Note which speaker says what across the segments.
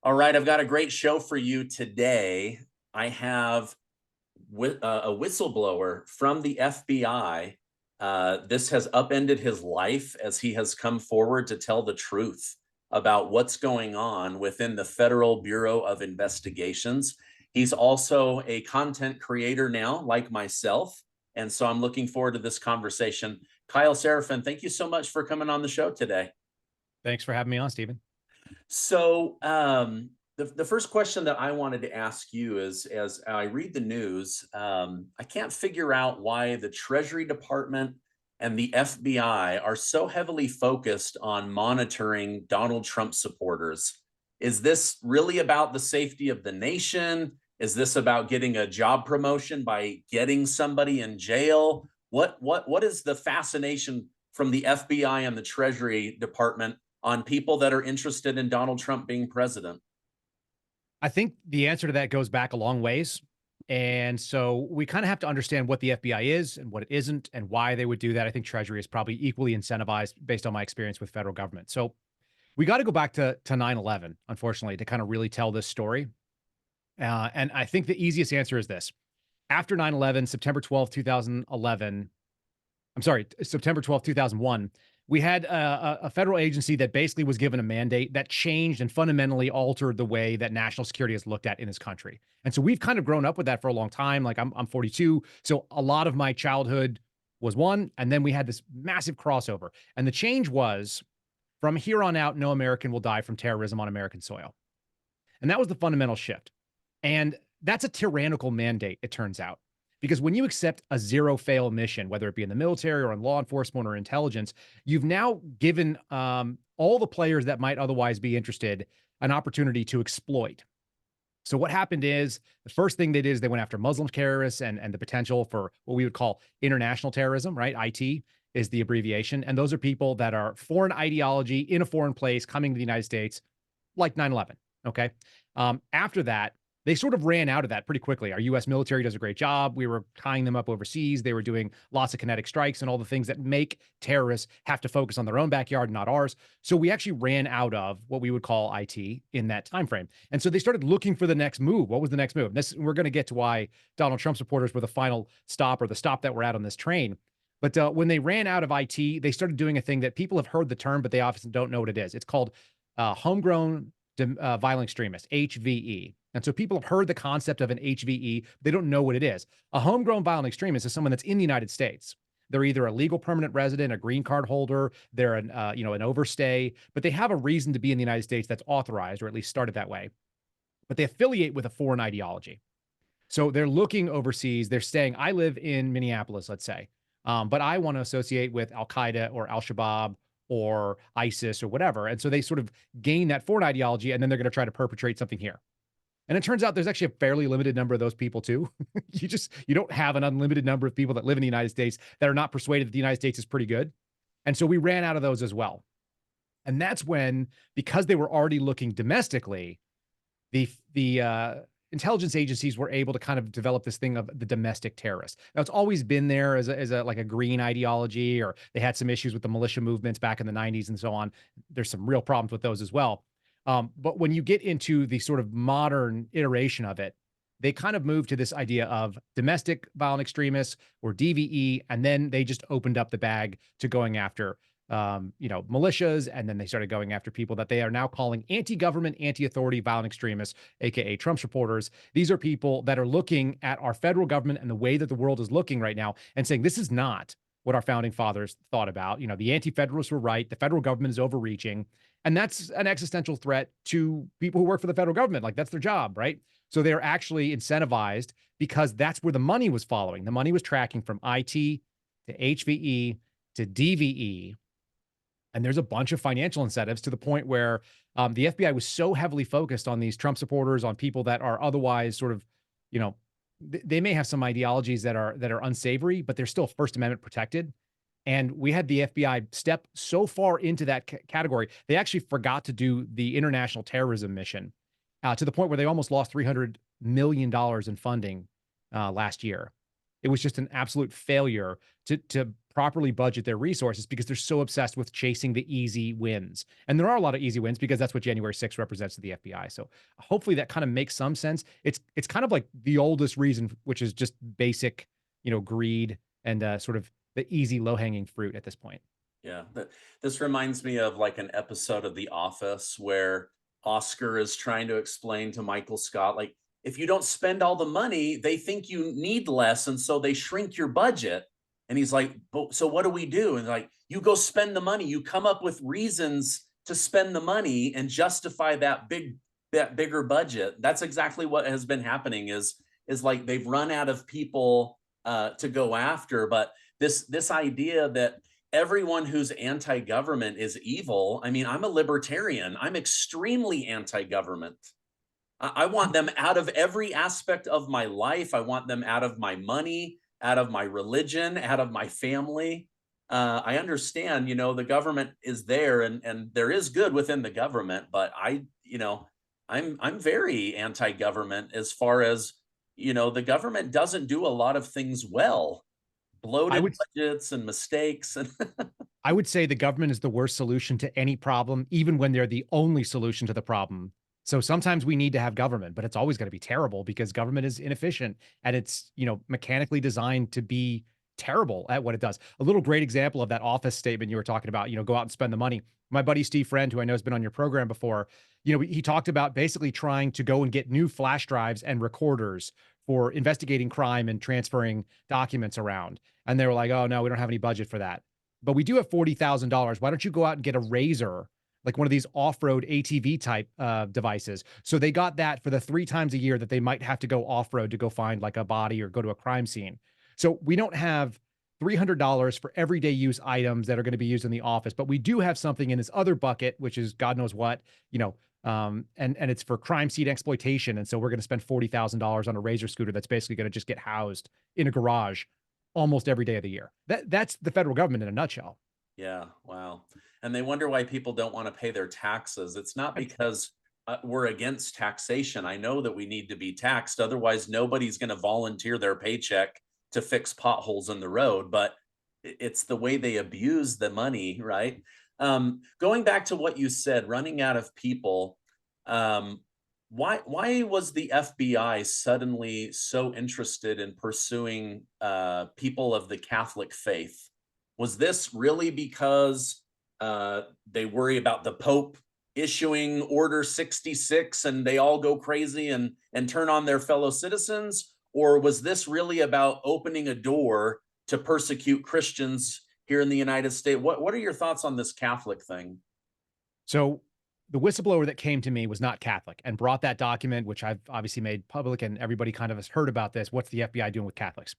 Speaker 1: All right, I've got a great show for you today. I have a whistleblower from the FBI. This has upended his life as he has come forward to tell the truth about what's going on within the Federal Bureau of Investigations. He's also a content creator now, like myself. And so I'm looking forward to this conversation. Kyle Seraphin, thank you so much for coming on the show today.
Speaker 2: Thanks for having me on, Stephen.
Speaker 1: So, the first question that I wanted to ask you is, as I read the news, I can't figure out why the Treasury Department and the FBI are so heavily focused on monitoring Donald Trump supporters. Is this really about the safety of the nation? Is this about getting a job promotion by getting somebody in jail? What is the fascination from the FBI and the Treasury Department on people that are interested in Donald Trump being president?
Speaker 2: I think the answer to that goes back a long ways. And so we kind of have to understand what the FBI is and what it isn't and why they would do that. I think Treasury is probably equally incentivized based on my experience with federal government. So we got to go back to 9/11, unfortunately, to kind of really tell this story. And I think the easiest answer is this. After 9/11, September 12th, 2011, I'm sorry, September 12th, 2001, we had a federal agency that basically was given a mandate that changed and fundamentally altered the way that national security is looked at in this country. And so we've kind of grown up with that for a long time. Like I'm 42. So a lot of my childhood was one. And then we had this massive crossover. And the change was from here on out, no American will die from terrorism on American soil. And that was the fundamental shift. And that's a tyrannical mandate, it turns out. Because when you accept a zero fail mission, whether it be in the military or in law enforcement or intelligence, you've now given all the players that might otherwise be interested an opportunity to exploit. So what happened is the first thing they did is they went after Muslim terrorists and the potential for what we would call international terrorism, right? IT is the abbreviation. And those are people that are foreign ideology in a foreign place coming to the United States, like 9/11. Okay. After that, they sort of ran out of that pretty quickly. Our US military does a great job. We were tying them up overseas. They were doing lots of kinetic strikes and all the things that make terrorists have to focus on their own backyard, not ours. So we actually ran out of what we would call IT in that time frame. And so they started looking for the next move. What was the next move? We're going to get to why Donald Trump supporters were the final stop or the stop that we're at on this train. But when they ran out of IT, they started doing a thing that people have heard the term, but they often don't know what it is. It's called homegrown violent extremist, HVE. And so people have heard the concept of an HVE. They don't know what it is. A homegrown violent extremist is someone that's in the United States. They're either a legal permanent resident, a green card holder, they're an overstay, but they have a reason to be in the United States that's authorized, or at least started that way. But they affiliate with a foreign ideology. So they're looking overseas. They're saying, I live in Minneapolis, let's say, but I want to associate with Al Qaeda or Al Shabaab or ISIS or whatever. And so they sort of gain that foreign ideology, and then they're going to try to perpetrate something here. And it turns out there's actually a fairly limited number of those people too. You don't have an unlimited number of people that live in the United States that are not persuaded that the United States is pretty good. And so we ran out of those as well. And that's when, because they were already looking domestically, the intelligence agencies were able to kind of develop this thing of the domestic terrorist. Now it's always been there as a like a green ideology, or they had some issues with the militia movements back in the 90s and so on. There's some real problems with those as well. But when you get into the sort of modern iteration of it, they kind of moved to this idea of domestic violent extremists or DVE, and then they just opened up the bag to going after, militias, and then they started going after people that they are now calling anti-government, anti-authority violent extremists, aka Trump supporters. These are people that are looking at our federal government and the way that the world is looking right now and saying this is not what our founding fathers thought about. The anti-federalists were right. The federal government is overreaching. And that's an existential threat to people who work for the federal government. Like, that's their job, right? So they're actually incentivized because that's where the money was following. The money was tracking from IT to HVE to DVE. And there's a bunch of financial incentives to the point where the FBI was so heavily focused on these Trump supporters, on people that are otherwise sort of, they may have some ideologies that are unsavory, but they're still First Amendment protected. And we had the FBI step so far into that category, they actually forgot to do the international terrorism mission to the point where they almost lost $300 million in funding last year. It was just an absolute failure to properly budget their resources because they're so obsessed with chasing the easy wins. And there are a lot of easy wins because that's what January 6th represents to the FBI. So hopefully that kind of makes some sense. It's kind of like the oldest reason, which is just basic, greed and sort of the easy low-hanging fruit at this point.
Speaker 1: Yeah, this reminds me of like an episode of The Office where Oscar is trying to explain to Michael Scott, like, if you don't spend all the money, they think you need less, and so they shrink your budget. And he's like, "But so what do we do?" And like, you go spend the money. You come up with reasons to spend the money and justify that bigger budget. That's exactly what has been happening. Is like they've run out of people to go after, but this idea that everyone who's anti-government is evil. I mean, I'm a libertarian. I'm extremely anti-government. I want them out of every aspect of my life. I want them out of my money, out of my religion, out of my family. I understand, the government is there, and there is good within the government, but I'm very anti-government as far as, the government doesn't do a lot of things well.
Speaker 2: I
Speaker 1: Bloated
Speaker 2: would
Speaker 1: budgets and mistakes and
Speaker 2: I would say the government is the worst solution to any problem, even when they're the only solution to the problem. So sometimes we need to have government, but it's always going to be terrible because government is inefficient and it's, mechanically designed to be terrible at what it does. A little great example of that office statement you were talking about, go out and spend the money. My buddy Steve Friend, who I know has been on your program before, he talked about basically trying to go and get new flash drives and recorders for investigating crime and transferring documents around. And they were like, "Oh no, we don't have any budget for that. But we do have $40,000. Why don't you go out and get a razor, like one of these off-road ATV type devices?" So they got that for the 3 times a year that they might have to go off-road to go find like a body or go to a crime scene. So we don't have $300 for everyday use items that are going to be used in the office, but we do have something in this other bucket, which is God knows what, and it's for crime scene exploitation. And so we're going to spend $40,000 on a razor scooter that's basically going to just get housed in a garage almost every day of the year. That's the federal government in a nutshell.
Speaker 1: Yeah, wow. And they wonder why people don't want to pay their taxes. It's not because we're against taxation. I know that we need to be taxed. Otherwise, nobody's going to volunteer their paycheck to fix potholes in the road. But it's the way they abuse the money, right? Going back to what you said, running out of people. Why was the FBI suddenly so interested in pursuing people of the Catholic faith? Was this really because they worry about the Pope issuing Order 66 and they all go crazy and turn on their fellow citizens? Or was this really about opening a door to persecute Christians here in the United States? What are your thoughts on this Catholic thing?
Speaker 2: So the whistleblower that came to me was not Catholic and brought that document, which I've obviously made public and everybody kind of has heard about this. What's the FBI doing with Catholics?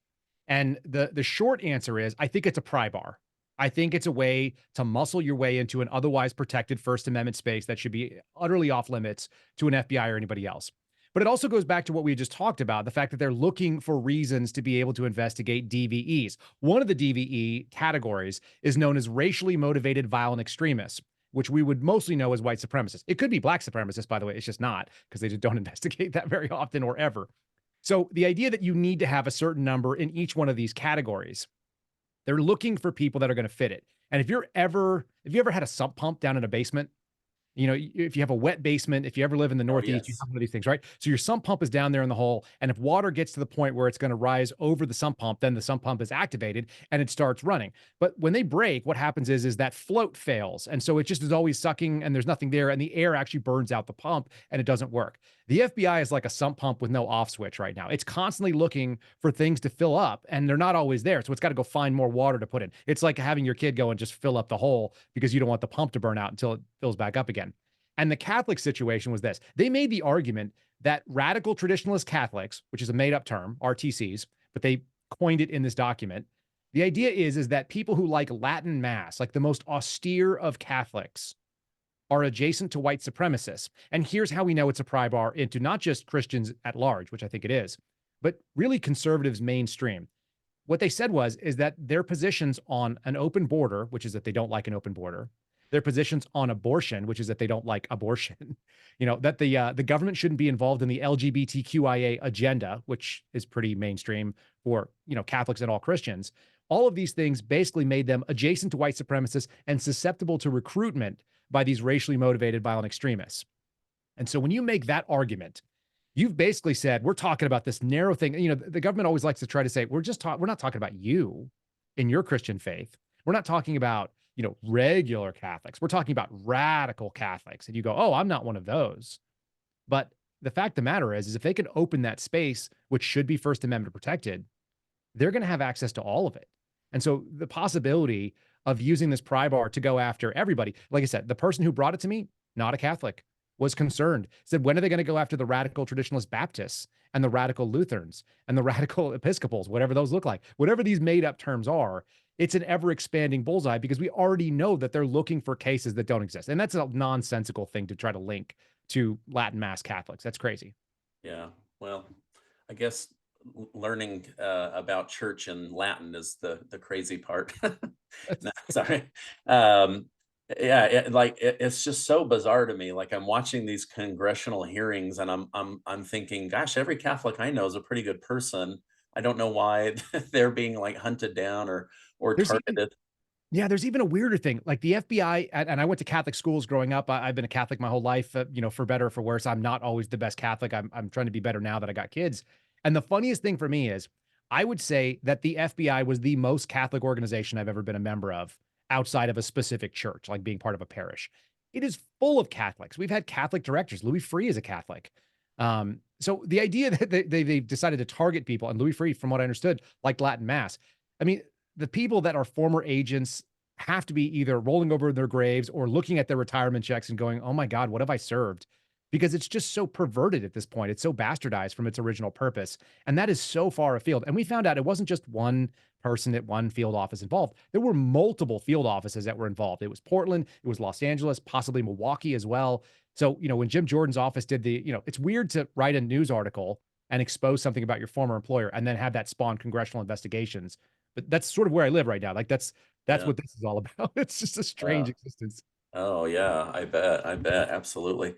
Speaker 2: And the short answer is, I think it's a pry bar. I think it's a way to muscle your way into an otherwise protected First Amendment space that should be utterly off limits to an FBI or anybody else. But it also goes back to what we just talked about, the fact that they're looking for reasons to be able to investigate DVEs. One of the DVE categories is known as racially motivated violent extremists, which we would mostly know as white supremacists. It could be black supremacists, by the way. It's just not, because they just don't investigate that very often or ever. So the idea that you need to have a certain number in each one of these categories, they're looking for people that are going to fit it. And if you ever had a sump pump down in a basement, if you have a wet basement, if you ever live in the Northeast, you have one of these things, right? So your sump pump is down there in the hole. And if water gets to the point where it's going to rise over the sump pump, then the sump pump is activated and it starts running. But when they break, what happens is that float fails. And so it just is always sucking and there's nothing there. And the air actually burns out the pump and it doesn't work. The FBI is like a sump pump with no off switch right now. It's constantly looking for things to fill up and they're not always there. So it's got to go find more water to put in. It's like having your kid go and just fill up the hole because you don't want the pump to burn out until it fills back up again. And the Catholic situation was this. They made the argument that radical traditionalist Catholics, which is a made-up term, RTCs, but they coined it in this document. The idea is that people who like Latin Mass, like the most austere of Catholics, are adjacent to white supremacists. And here's how we know it's a pry bar into not just Christians at large, which I think it is, but really conservatives mainstream. What they said is that their positions on an open border, which is that they don't like an open border, their positions on abortion, which is that they don't like abortion, that the government shouldn't be involved in the LGBTQIA agenda, which is pretty mainstream for, Catholics and all Christians. All of these things basically made them adjacent to white supremacists and susceptible to recruitment by these racially motivated violent extremists. And so when you make that argument, you've basically said, we're talking about this narrow thing. The government always likes to try to say, we're not talking about you in your Christian faith. We're not talking about, regular Catholics. We're talking about radical Catholics. And you go, oh, I'm not one of those. But the fact of the matter is if they can open that space, which should be First Amendment protected, they're going to have access to all of it. And so the possibility of using this pry bar to go after everybody, like I said, the person who brought it to me, not a Catholic, was concerned, said, when are they going to go after the radical traditionalist Baptists and the radical Lutherans and the radical Episcopals, whatever those look like, whatever these made up terms are? It's an ever expanding bullseye because we already know that they're looking for cases that don't exist. And that's a nonsensical thing to try to link to Latin Mass Catholics. That's crazy.
Speaker 1: Yeah. Well, I guess learning about church in Latin is the crazy part. No, sorry. It's just so bizarre to me. Like I'm watching these congressional hearings and I'm thinking, gosh, every Catholic I know is a pretty good person. I don't know why they're being like hunted down or targeted.
Speaker 2: There's even a weirder thing. Like the FBI, and I went to Catholic schools growing up. I've been a Catholic my whole life, for better or for worse. I'm not always the best Catholic. I'm trying to be better now that I got kids. And the funniest thing for me is I would say that the FBI was the most Catholic organization I've ever been a member of outside of a specific church, like being part of a parish. It is full of Catholics. We've had Catholic directors. Louis Freeh is a Catholic. So the idea that they've decided to target people, and Louis Freeh, from what I understood, liked Latin Mass. I mean, the people that are former agents have to be either rolling over their graves or looking at their retirement checks and going, oh my God, what have I served? Because it's just so perverted at this point. It's so bastardized from its original purpose. And that is so far afield. And we found out it wasn't just one person at one field office involved. There were multiple field offices that were involved. It was Portland, it was Los Angeles, possibly Milwaukee as well. So, when Jim Jordan's office did it's weird to write a news article and expose something about your former employer and then have that spawn congressional investigations. But that's sort of where I live right now. Like that's what this is all about. It's just a strange existence.
Speaker 1: Oh yeah, I bet. Absolutely.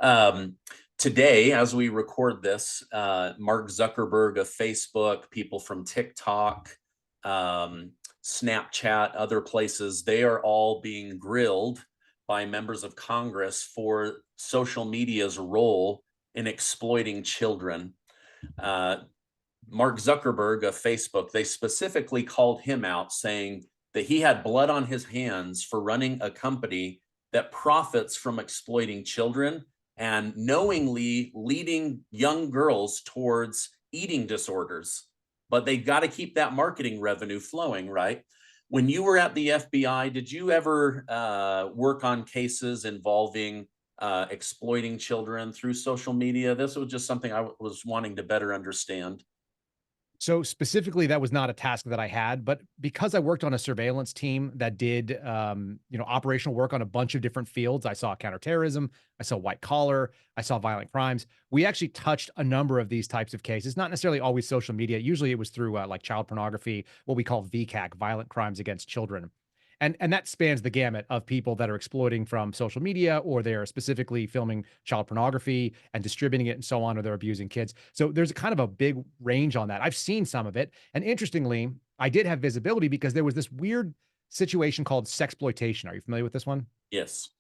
Speaker 1: Today, as we record this, Mark Zuckerberg of Facebook, people from TikTok, Snapchat, other places, they are all being grilled by members of Congress for social media's role in exploiting children. Mark Zuckerberg of Facebook, they specifically called him out, saying that he had blood on his hands for running a company that profits from exploiting children and knowingly leading young girls towards eating disorders. But they've got to keep that marketing revenue flowing, right? When you were at the FBI, did you ever work on cases involving exploiting children through social media? This was just something I was wanting to better understand.
Speaker 2: So specifically, that was not a task that I had, but because I worked on a surveillance team that did, operational work on a bunch of different fields. I saw counterterrorism, I saw white collar, I saw violent crimes. We actually touched a number of these types of cases, not necessarily always social media. Usually it was through like child pornography, what we call VCAC, violent crimes against children. And that spans the gamut of people that are exploiting from social media, or they're specifically filming child pornography and distributing it and so on, or they're abusing kids. So there's a kind of a big range on that. I've seen some of it. And interestingly, I did have visibility because there was this weird situation called sexploitation. Are you familiar with this one?
Speaker 1: Yes.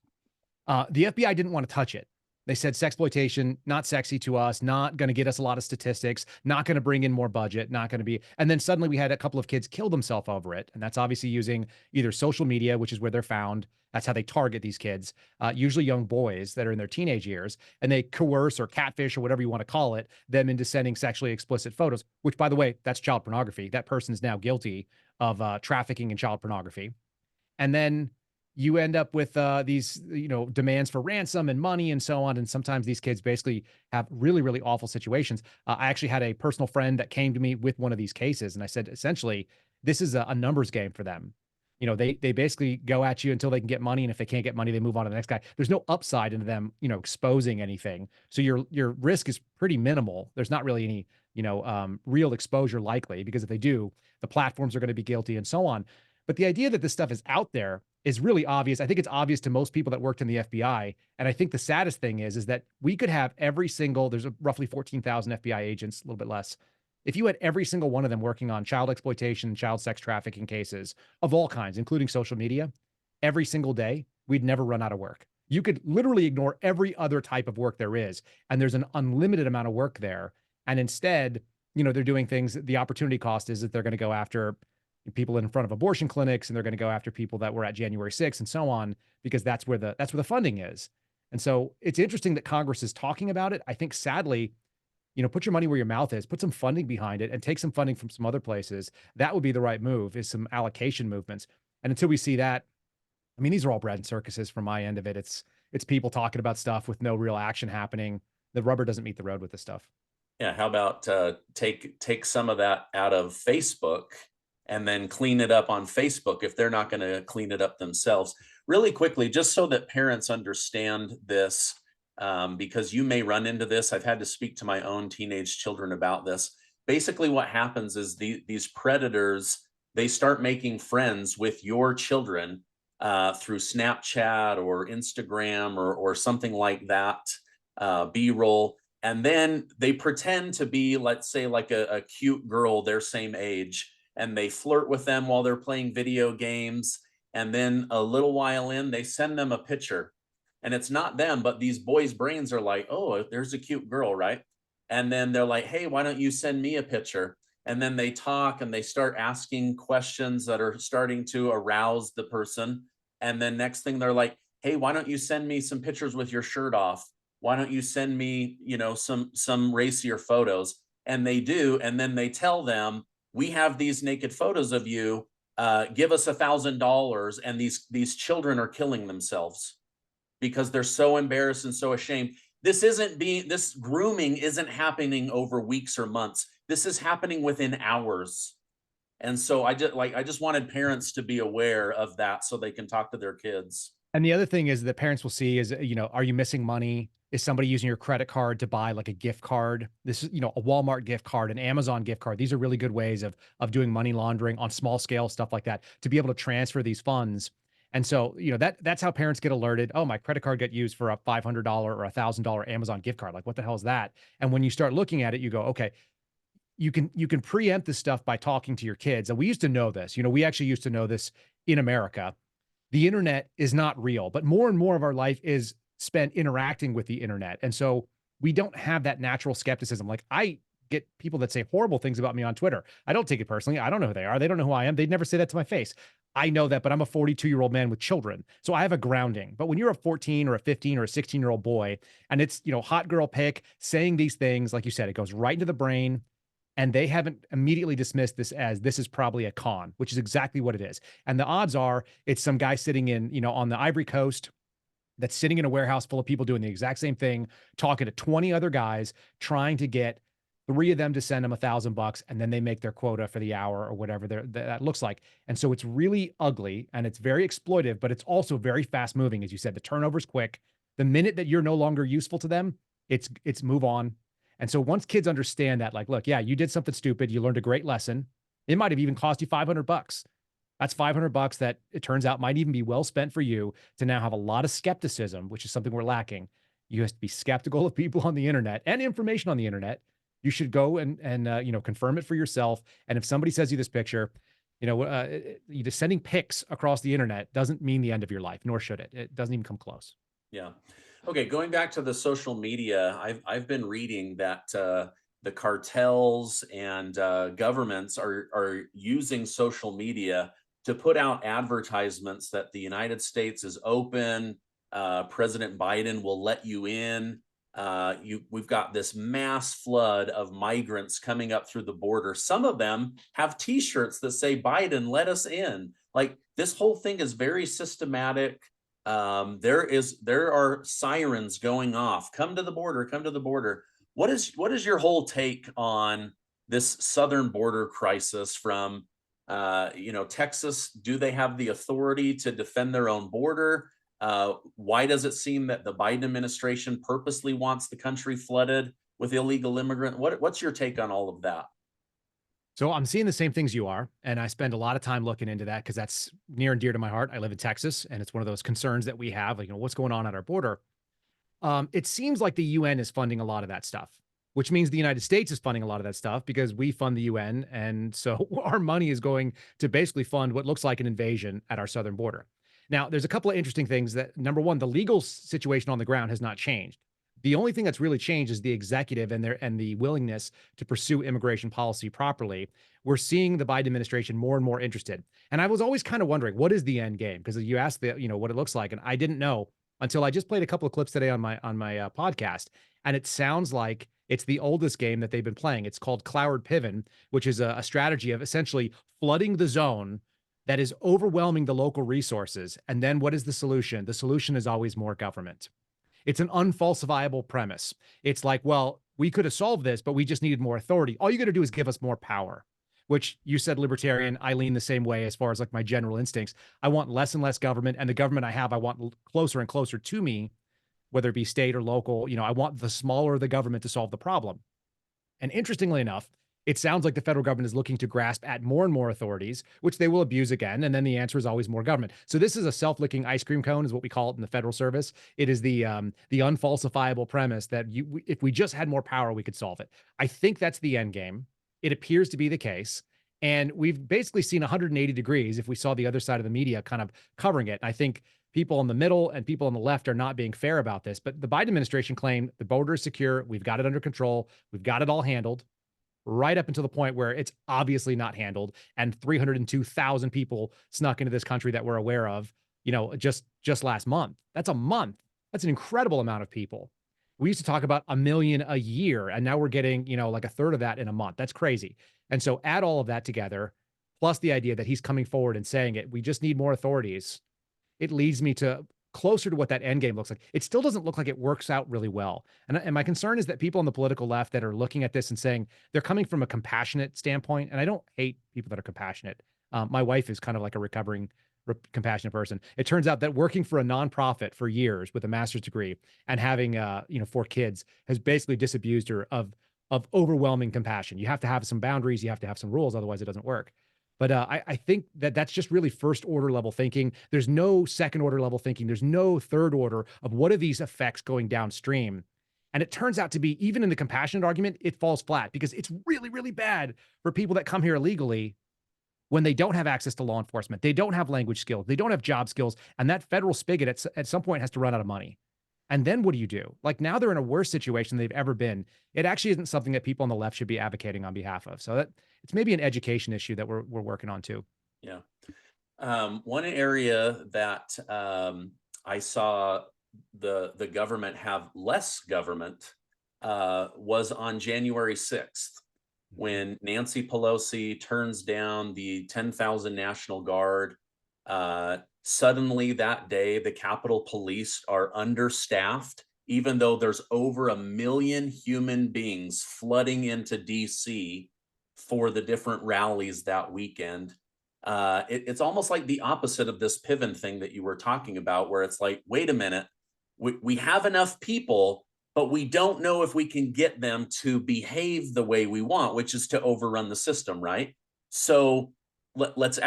Speaker 2: The FBI didn't want to touch it. They said sexploitation, not sexy to us, not going to get us a lot of statistics, not going to bring in more budget, not going to be. And then suddenly we had a couple of kids kill themselves over it. And that's obviously using either social media, which is where they're found. That's how they target these kids, usually young boys that are in their teenage years. And they coerce or catfish or whatever you want to call it, them into sending sexually explicit photos, which, by the way, that's child pornography. That person's now guilty of trafficking in child pornography. And then you end up with these, demands for ransom and money and so on. And sometimes these kids basically have really, really awful situations. I actually had a personal friend that came to me with one of these cases. And I said, essentially, this is a numbers game for them. They basically go at you until they can get money. And if they can't get money, they move on to the next guy. There's no upside into them, exposing anything. So your risk is pretty minimal. There's not really any, real exposure likely, because if they do, the platforms are going to be guilty and so on. But the idea that this stuff is out there is really obvious. I think it's obvious to most people that worked in the FBI. And I think the saddest thing is that we could have there's roughly 14,000 FBI agents, a little bit less. If you had every single one of them working on child exploitation, child sex trafficking cases of all kinds, including social media, every single day, we'd never run out of work. You could literally ignore every other type of work there is, and there's an unlimited amount of work there. And instead, they're doing things. The opportunity cost is that they're going to go after people in front of abortion clinics, and they're going to go after people that were at January 6th and so on, because that's where the funding is. And so it's interesting that Congress is talking about it. I think sadly, put your money where your mouth is, put some funding behind it and take some funding from some other places. That would be the right move, is some allocation movements. And until we see that, I mean, these are all bread and circuses from my end of it. It's people talking about stuff with no real action happening. The rubber doesn't meet the road with this stuff.
Speaker 1: Yeah, how about take some of that out of Facebook and then clean it up on Facebook if they're not going to clean it up themselves. Really quickly, just so that parents understand this, because you may run into this. I've had to speak to my own teenage children about this. Basically, what happens is these predators, they start making friends with your children through Snapchat or Instagram or something like that, B-roll. And then they pretend to be, let's say, like a cute girl their same age, and they flirt with them while they're playing video games. And then a little while in, they send them a picture. And it's not them, but these boys' brains are like, oh, there's a cute girl, right? And then they're like, hey, why don't you send me a picture? And then they talk and they start asking questions that are starting to arouse the person. And then next thing they're like, hey, why don't you send me some pictures with your shirt off? Why don't you send me, some racier photos? And they do. And then they tell them, we have these naked photos of you. Give us $1,000. And these children are killing themselves because they're so embarrassed and so ashamed. This grooming isn't happening over weeks or months. This is happening within hours. And so I just wanted parents to be aware of that so they can talk to their kids.
Speaker 2: And the other thing is that parents will see is, are you missing money? Is somebody using your credit card to buy like a gift card? This is, a Walmart gift card, an Amazon gift card. These are really good ways of doing money laundering on small scale, stuff like that, to be able to transfer these funds. And so, that's how parents get alerted. Oh, my credit card got used for a $500 or $1,000 Amazon gift card. Like, what the hell is that? And when you start looking at it, you go, okay, you can preempt this stuff by talking to your kids. And we used to know this. We actually used to know this in America. The internet is not real, but more and more of our life is spent interacting with the internet. And so we don't have that natural skepticism. Like, I get people that say horrible things about me on Twitter. I don't take it personally. I don't know who they are. They don't know who I am. They'd never say that to my face. I know that, but I'm a 42-year-old man with children. So I have a grounding. But when you're a 14 or a 15 or a 16-year-old boy, and it's, hot girl pick, saying these things, like you said, it goes right into the brain. And they haven't immediately dismissed this as this is probably a con, which is exactly what it is. And the odds are it's some guy sitting in, on the Ivory Coast that's sitting in a warehouse full of people doing the exact same thing, talking to 20 other guys, trying to get 3 of them to send them $1,000, and then they make their quota for the hour or whatever that looks like. And so it's really ugly and it's very exploitive, but it's also very fast moving. As you said, the turnover's quick. The minute that you're no longer useful to them, it's move on. And so once kids understand that, like, look, yeah, you did something stupid, you learned a great lesson. It might have even cost you $500. That's $500 that it turns out might even be well spent for you to now have a lot of skepticism, which is something we're lacking. You have to be skeptical of people on the internet and information on the internet. You should go and confirm it for yourself. And if somebody says you this picture, just sending pics across the internet doesn't mean the end of your life, nor should it. It doesn't even come close.
Speaker 1: Yeah. Okay, going back to the social media, I've been reading that the cartels and governments are using social media to put out advertisements that the United States is open. President Biden will let you in. We've got this mass flood of migrants coming up through the border. Some of them have T-shirts that say "Biden, let us in." Like, this whole thing is very systematic. There are sirens going off. Come to the border, come to the border. What is your whole take on this southern border crisis from Texas? Do they have the authority to defend their own border? Why does it seem that the Biden administration purposely wants the country flooded with illegal immigrants? What's your take on all of that?
Speaker 2: So I'm seeing the same things you are, and I spend a lot of time looking into that because that's near and dear to my heart. I live in Texas, and it's one of those concerns that we have, like, what's going on at our border. It seems like the UN is funding a lot of that stuff. which means the United States is funding a lot of that stuff because we fund the UN. And so our money is going to basically fund what looks like an invasion at our southern border. Now, there's a couple of interesting things that, number one, the legal situation on the ground has not changed. The only thing that's really changed is the executive and the willingness to pursue immigration policy properly. We're seeing the Biden administration more and more interested. And I was always kind of wondering, what is the end game? Because you asked what it looks like, and I didn't know until I just played a couple of clips today on my podcast, and it sounds like it's the oldest game that they've been playing. It's called Cloud Piven, which is a strategy of essentially flooding the zone that is overwhelming the local resources. And then what is the solution? The solution is always more government. It's an unfalsifiable premise. It's like, well, we could have solved this, but we just needed more authority. All you got to do is give us more power, which you said libertarian. I lean the same way as far as like my general instincts. I want less and less government, and the government I have, I want closer and closer to me, whether it be state or local. I want the smaller the government to solve the problem. And interestingly enough, it sounds like the federal government is looking to grasp at more and more authorities, which they will abuse again. And then the answer is always more government. So this is a self-licking ice cream cone, is what we call it in the federal service. It is the unfalsifiable premise that if we just had more power, we could solve it. I think that's the end game. It appears to be the case. And we've basically seen 180 degrees if we saw the other side of the media kind of covering it. And I think people in the middle and people on the left are not being fair about this. But the Biden administration claimed the border is secure. We've got it under control. We've got it all handled, right up until the point where it's obviously not handled. And 302,000 people snuck into this country that we're aware of, just last month. That's a month. That's an incredible amount of people. We used to talk about 1 million a year, and now we're getting, like a third of that in a month. That's crazy. And so add all of that together, plus the idea that he's coming forward and saying it, we just need more authorities. It leads me to closer to what that end game looks like. It still doesn't look like it works out really well. And my concern is that people on the political left that are looking at this and saying they're coming from a compassionate standpoint, and I don't hate people that are compassionate. My wife is kind of like a recovering compassionate person. It turns out that working for a nonprofit for years with a master's degree and having 4 kids has basically disabused her of overwhelming compassion. You have to have some boundaries, you have to have some rules, otherwise it doesn't work. But I think that that's just really first order level thinking. There's no second order level thinking. There's no third order of what are these effects going downstream. And it turns out to be, even in the compassionate argument, it falls flat because it's really, really bad for people that come here illegally when they don't have access to law enforcement. They don't have language skills. They don't have job skills. And that federal spigot at some point has to run out of money. And then what do you do? Like, now they're in a worse situation than they've ever been. It actually isn't something that people on the left should be advocating on behalf of. So that it's maybe an education issue that we're working on too.
Speaker 1: Yeah. One area that I saw the government have less government was on January 6th, when Nancy Pelosi turns down the 10,000 National Guard. Suddenly that day, the Capitol Police are understaffed, even though there's over 1 million human beings flooding into DC for the different rallies that weekend. It's almost like the opposite of this Piven thing that you were talking about, where it's like, wait a minute, we have enough people, but we don't know if we can get them to behave the way we want, which is to overrun the system, right? So let's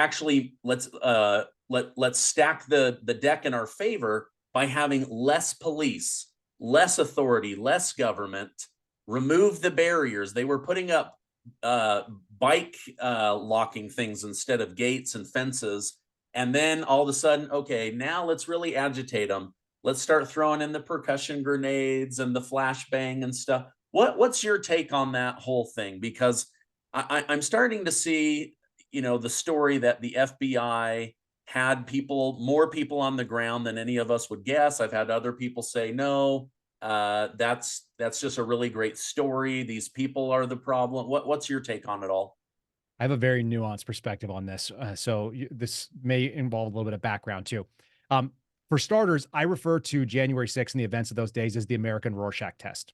Speaker 1: stack the deck in our favor by having less police, less authority, less government, remove the barriers. They were putting up bike locking things instead of gates and fences. And then all of a sudden, okay, now let's really agitate them. Let's start throwing in the percussion grenades and the flashbang and stuff. What's your take on that whole thing? Because I'm starting to see, the story that the FBI had more people on the ground than any of us would guess. I've had other people say, no, that's just a really great story. These people are the problem. What's your take on it all?
Speaker 2: I have a very nuanced perspective on this. So this may involve a little bit of background too. For starters, I refer to January 6th and the events of those days as the American RAR Shack Test.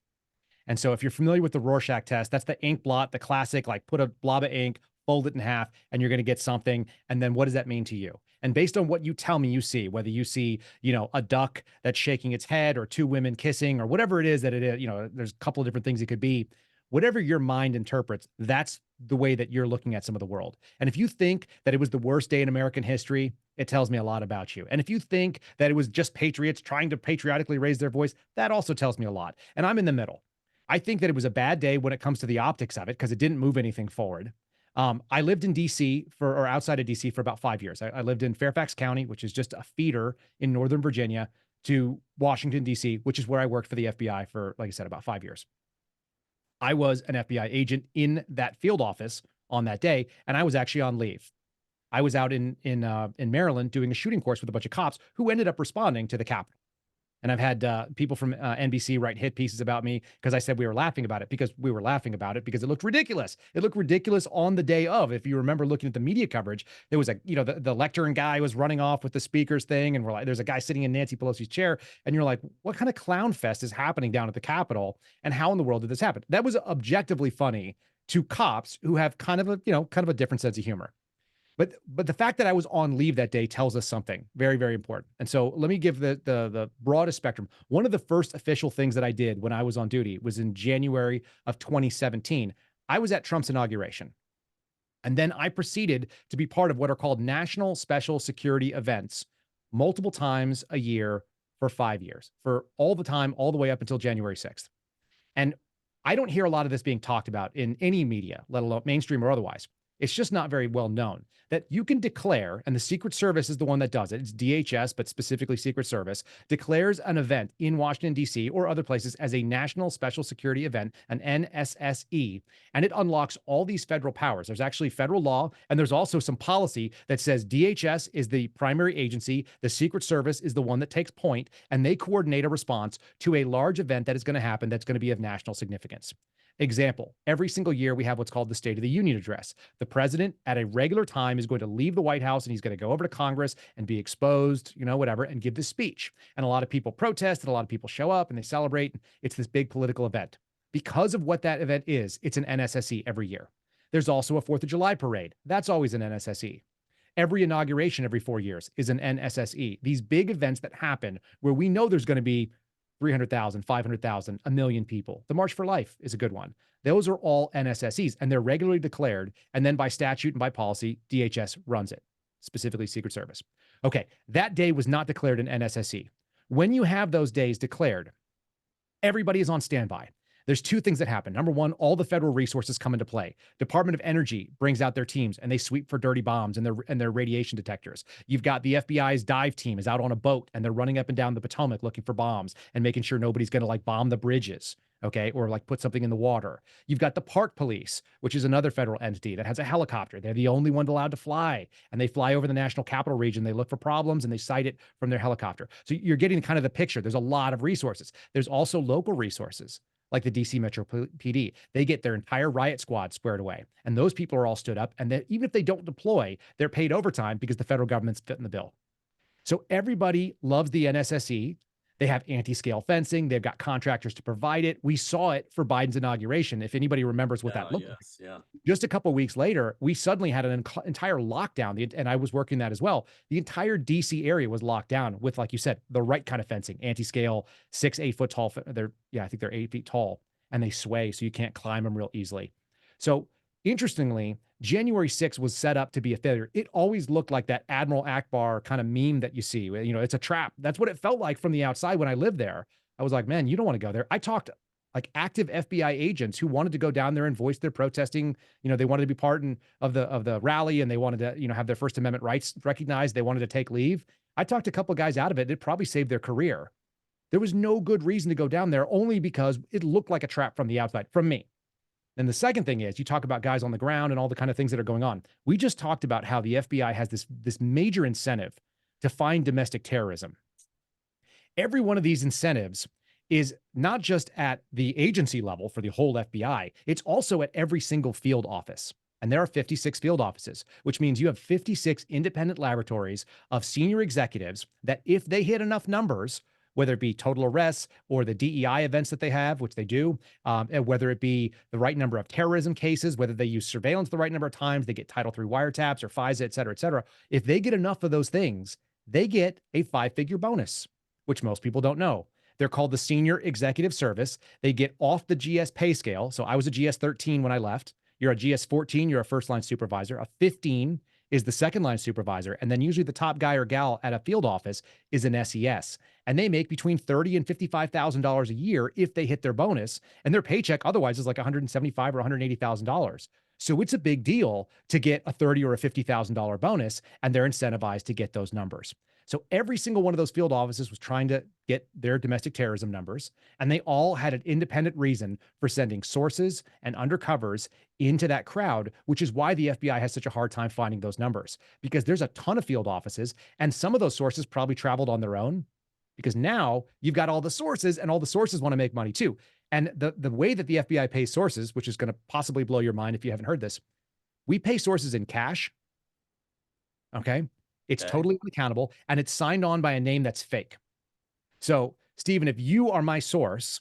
Speaker 2: And so if you're familiar with the RAR Shack Test, that's the ink blot, the classic, like put a blob of ink, fold it in half, and you're going to get something. And then what does that mean to you? And based on what you tell me you see, whether you see, a duck that's shaking its head or 2 women kissing or whatever it is that it is, there's a couple of different things it could be. Whatever your mind interprets, that's the way that you're looking at some of the world. And if you think that it was the worst day in American history, it tells me a lot about you. And if you think that it was just patriots trying to patriotically raise their voice, that also tells me a lot. And I'm in the middle. I think that it was a bad day when it comes to the optics of it because it didn't move anything forward. I lived in DC or outside of DC for about 5 years. I lived in Fairfax County, which is just a feeder in Northern Virginia to Washington, DC, which is where I worked for the FBI for, like I said, about 5 years. I was an FBI agent in that field office on that day, and I was actually on leave. I was out in Maryland doing a shooting course with a bunch of cops who ended up responding to the Capitol. And I've had people from NBC write hit pieces about me because I said we were laughing about it because it looked ridiculous. It looked ridiculous on the day of. If you remember looking at the media coverage, there was the lectern guy was running off with the speakers thing. And we're like, there's a guy sitting in Nancy Pelosi's chair. And you're like, what kind of clown fest is happening down at the Capitol? And how in the world did this happen? That was objectively funny to cops who have kind of a different sense of humor. But the fact that I was on leave that day tells us something very, very important. And so let me give the broadest spectrum. One of the first official things that I did when I was on duty was in January of 2017. I was at Trump's inauguration. And then I proceeded to be part of what are called national special security events multiple times a year for 5 years, for all the time, all the way up until January 6th. And I don't hear a lot of this being talked about in any media, let alone mainstream or otherwise. It's just not very well known that you can declare, and the Secret Service is the one that does it. It's DHS, but specifically Secret Service, declares an event in Washington, D.C. or other places as a national special security event, an NSSE, and it unlocks all these federal powers. There's actually federal law, and there's also some policy that says DHS is the primary agency, the Secret Service is the one that takes point, and they coordinate a response to a large event that is going to happen that's going to be of national significance. Example, every single year we have what's called the State of the Union address. The president at a regular time is going to leave the White House and he's going to go over to Congress and be exposed, whatever, and give this speech. And a lot of people protest and a lot of people show up and they celebrate. It's this big political event. Because of what that event is, it's an NSSE every year. There's also a 4th of July parade. That's always an NSSE. Every inauguration every 4 years is an NSSE. These big events that happen where we know there's going to be 300,000, 500,000, a million people. The March for Life is a good one. Those are all NSSEs, and they're regularly declared. And then by statute and by policy, DHS runs it, specifically Secret Service. Okay, that day was not declared an NSSE. When you have those days declared, everybody is on standby. There's two things that happen. Number one, all the federal resources come into play. Department of Energy brings out their teams and they sweep for dirty bombs and their radiation detectors. You've got the FBI's dive team is out on a boat and they're running up and down the Potomac looking for bombs and making sure nobody's going to bomb the bridges. Okay, or put something in the water. You've got the Park Police, which is another federal entity that has a helicopter. They're the only one allowed to fly, and they fly over the national capital region. They look for problems and they cite it from their helicopter. So you're getting kind of the picture. There's a lot of resources. There's also local resources like the DC Metro PD. They get their entire riot squad squared away, and those people are all stood up. And then even if they don't deploy, they're paid overtime because the federal government's fitting the bill. So everybody loves the NSSE. They have anti-scale fencing. They've got contractors to provide it. We saw it for Biden's inauguration. If anybody remembers what that looked like.
Speaker 1: Yeah.
Speaker 2: Just a couple of weeks later, we suddenly had an entire lockdown, and I was working that as well. The entire DC area was locked down with, like you said, the right kind of fencing, anti-scale, 8 foot tall. I think they're 8 feet tall, and they sway, so you can't climb them real easily. So interestingly, January 6th was set up to be a failure. It always looked like that Admiral Akbar kind of meme that you see. It's a trap. That's what it felt like from the outside when I lived there. I was like, man, you don't want to go there. I talked active FBI agents who wanted to go down there and voice their protesting. They wanted to be part of the rally and they wanted to, have their First Amendment rights recognized. They wanted to take leave. I talked to a couple of guys out of it. It probably saved their career. There was no good reason to go down there, only because it looked like a trap from the outside, from me. And the second thing is you talk about guys on the ground and all the kind of things that are going on. We just talked about how the FBI has this major incentive to find domestic terrorism. Every one of these incentives is not just at the agency level for the whole FBI, it's also at every single field office. And there are 56 field offices, which means you have 56 independent laboratories of senior executives that if they hit enough numbers, whether it be total arrests or the DEI events that they have, which they do, and whether it be the right number of terrorism cases, whether they use surveillance the right number of times, they get Title III wiretaps or FISA, et cetera, et cetera. If they get enough of those things, they get a 5-figure bonus, which most people don't know. They're called the Senior Executive Service. They get off the GS pay scale. So I was a GS 13 when I left. You're a GS 14, you're a first-line supervisor. A 15 is the second-line supervisor. And then usually the top guy or gal at a field office is an SES. and they make between $30,000 and $55,000 a year if they hit their bonus, and their paycheck otherwise is like $175,000 or $180,000. So it's a big deal to get a $30,000 or a $50,000 bonus, and they're incentivized to get those numbers. So every single one of those field offices was trying to get their domestic terrorism numbers, and they all had an independent reason for sending sources and undercovers into that crowd, which is why the FBI has such a hard time finding those numbers, because there's a ton of field offices, and some of those sources probably traveled on their own, because now you've got all the sources, and all the sources want to make money too. And the way that the FBI pays sources, which is going to possibly blow your mind if you haven't heard this, we pay sources in cash. Okay. It's
Speaker 1: Okay.
Speaker 2: totally unaccountable, and it's signed on by a name that's fake. So, Stephen, if you are my source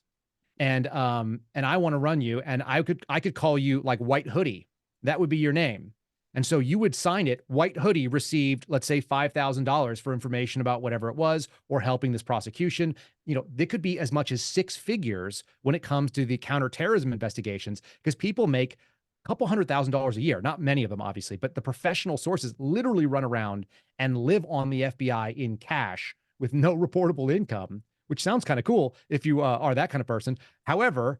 Speaker 2: and I want to run you, and I could call you like White Hoodie, that would be your name. And so you would sign it. White Hoodie received, let's say, $5,000 for information about whatever it was, or helping this prosecution. You know, there could be as much as six figures when it comes to the counterterrorism investigations, because people make a couple $100,000 a year. Not many of them, obviously, but the professional sources literally run around and live on the FBI in cash with no reportable income, which sounds kind of cool if you are that kind of person. However,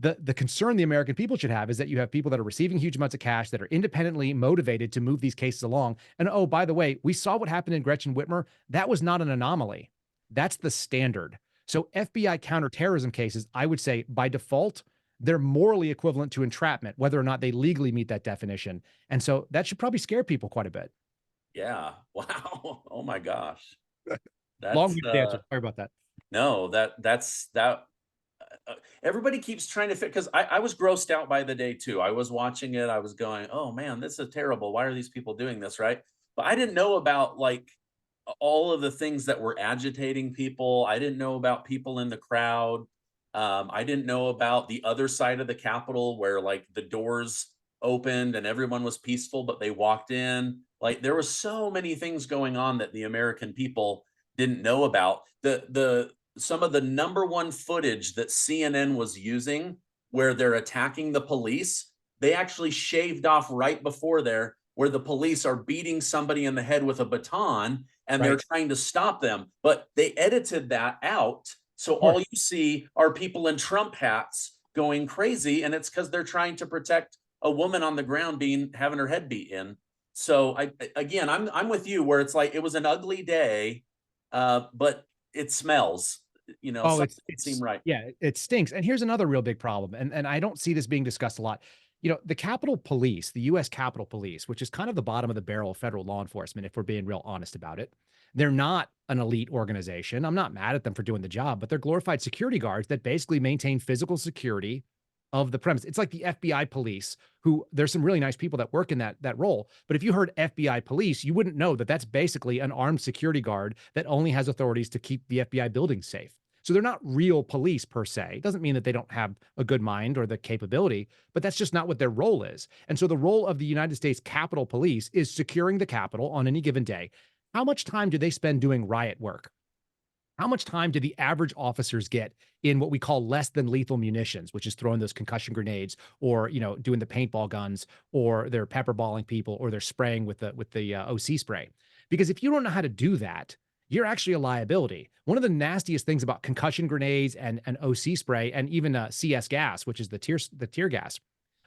Speaker 2: the concern the American people should have is that you have people that are receiving huge amounts of cash that are independently motivated to move these cases along. And oh, by the way, we saw what happened in Gretchen Whitmer. That was not an anomaly. That's the standard. So FBI counterterrorism cases, I would say by default, they're morally equivalent to entrapment, whether or not they legally meet that definition. And so that should probably scare people quite a bit.
Speaker 1: Yeah. Wow. Oh my gosh.
Speaker 2: Long-winded answer. Sorry about that.
Speaker 1: No, that's that. Everybody keeps trying to fit, because I was grossed out by the day too. I was watching it. I was going, oh man, this is terrible. Why are these people doing this? Right. But I didn't know about like all of the things that were agitating people. I didn't know about people in the crowd. I didn't know about the other side of the Capitol where like the doors opened and everyone was peaceful, but they walked in. Like there were so many things going on that the American people didn't know about. The some of the number one footage that CNN was using where they're attacking the police, they actually shaved off right before there, where the police are beating somebody in the head with a baton and they're
Speaker 2: Right.
Speaker 1: trying to stop them. But they edited that out. So
Speaker 2: Of course.
Speaker 1: all you see are people in Trump hats going crazy. And it's because they're trying to protect a woman on the ground having her head beat in. So again, I'm with you where it's like it was an ugly day, but it smells. You know,
Speaker 2: Oh,
Speaker 1: something didn't seem right.
Speaker 2: yeah, it stinks. And here's another real big problem. And I don't see this being discussed a lot. You know, the Capitol Police, the US Capitol Police, which is kind of the bottom of the barrel of federal law enforcement, if we're being real honest about it. They're not an elite organization. I'm not mad at them for doing the job, but they're glorified security guards that basically maintain physical security of the premise. It's like the FBI police, who there's some really nice people that work in that role. But if you heard FBI police, you wouldn't know that that's basically an armed security guard that only has authorities to keep the FBI buildings safe. So they're not real police per se. It doesn't mean that they don't have a good mind or the capability, but that's just not what their role is. And so the role of the United States Capitol Police is securing the Capitol on any given day. How much time do they spend doing riot work? How much time do the average officers get in what we call less than lethal munitions, which is throwing those concussion grenades, or you know, doing the paintball guns, or they're pepperballing people, or they're spraying with the OC spray? Because if you don't know how to do that, you're actually a liability. One of the nastiest things about concussion grenades and OC spray, and even CS gas, which is the tear gas,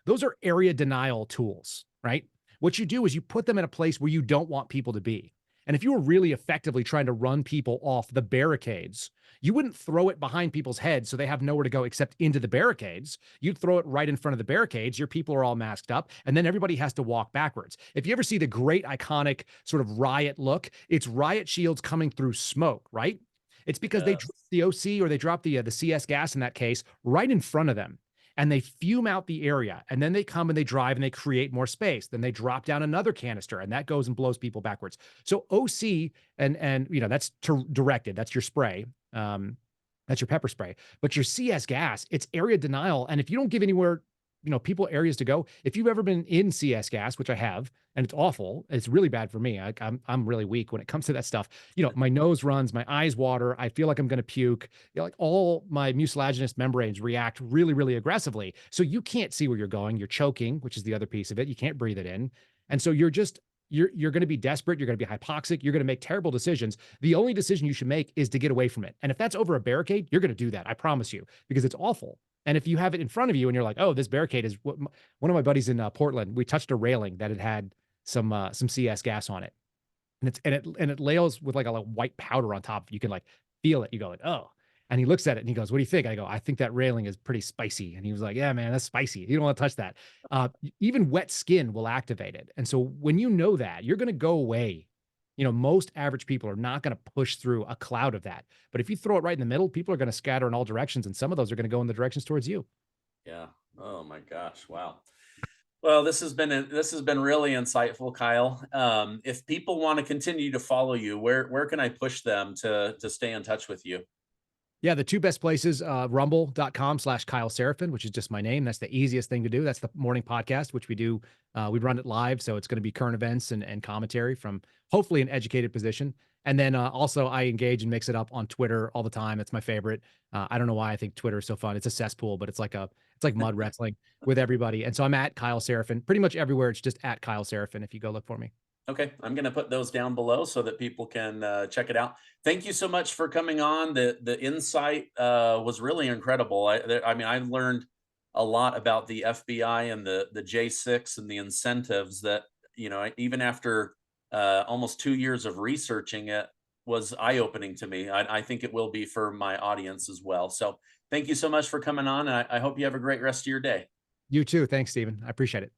Speaker 2: those are area denial tools, right? What you do is you put them in a place where you don't want people to be. And if you were really effectively trying to run people off the barricades, you wouldn't throw it behind people's heads so they have nowhere to go except into the barricades. You'd throw it right in front of the barricades. Your people are all masked up, and then everybody has to walk backwards. If you ever see the great iconic sort of riot look, it's riot shields coming through smoke, right? It's because they
Speaker 1: Yes.
Speaker 2: drop the OC, or they drop the CS gas in that case right in front of them, and they fume out the area, and then they come and they drive and they create more space. Then they drop down another canister, and that goes and blows people backwards. So OC and you know, that's directed. That's your spray. That's your pepper spray. But your CS gas, it's area denial. And if you don't give anywhere, you know, people areas to go, if you've ever been in CS gas, which I have, and it's awful, it's really bad for me. I'm really weak when it comes to that stuff. You know, my nose runs, my eyes water, I feel like I'm going to puke. You know, like all my mucilaginous membranes react really, really aggressively. So you can't see where you're going. You're choking, which is the other piece of it. You can't breathe it in. And so you're you're going to be desperate. You're going to be hypoxic. You're going to make terrible decisions. The only decision you should make is to get away from it. And if that's over a barricade, you're going to do that. I promise you, because it's awful. And if you have it in front of you and you're like, oh, this barricade is what one of my buddies in Portland, we touched a railing that had some CS gas on it. And it lails with like a white powder on top. You can like feel it. You go like, oh. And he looks at it and he goes, what do you think? I go, I think that railing is pretty spicy. And he was like, yeah, man, that's spicy. You don't want to touch that. Even wet skin will activate it. And so when you know that, you're going to go away. Most average people are not going to push through a cloud of that. But if you throw it right in the middle, people are going to scatter in all directions. And some of those are going to go in the directions towards you.
Speaker 1: Yeah. Oh my gosh. Wow. Well, this has been really insightful, Kyle. If people want to continue to follow you, where can I push them to stay in touch with you?
Speaker 2: Yeah, the two best places, rumble.com/Kyle Seraphin, which is just my name. That's the easiest thing to do. That's the morning podcast, which we do. We run it live. So it's going to be current events and commentary from hopefully an educated position. And then also I engage and mix it up on Twitter all the time. It's my favorite. I don't know why I think Twitter is so fun. It's a cesspool, but it's like mud wrestling with everybody. And so I'm at Kyle Seraphin pretty much everywhere. It's just at Kyle Seraphin if you go look for me.
Speaker 1: Okay, I'm going to put those down below so that people can check it out. Thank you so much for coming on. The insight was really incredible. I mean, I've learned a lot about the FBI and the J6 and the incentives that, even after almost 2 years of researching it, was eye-opening to me. I think it will be for my audience as well. So thank you so much for coming on. And I hope you have a great rest of your day.
Speaker 2: You too. Thanks, Stephen. I appreciate it.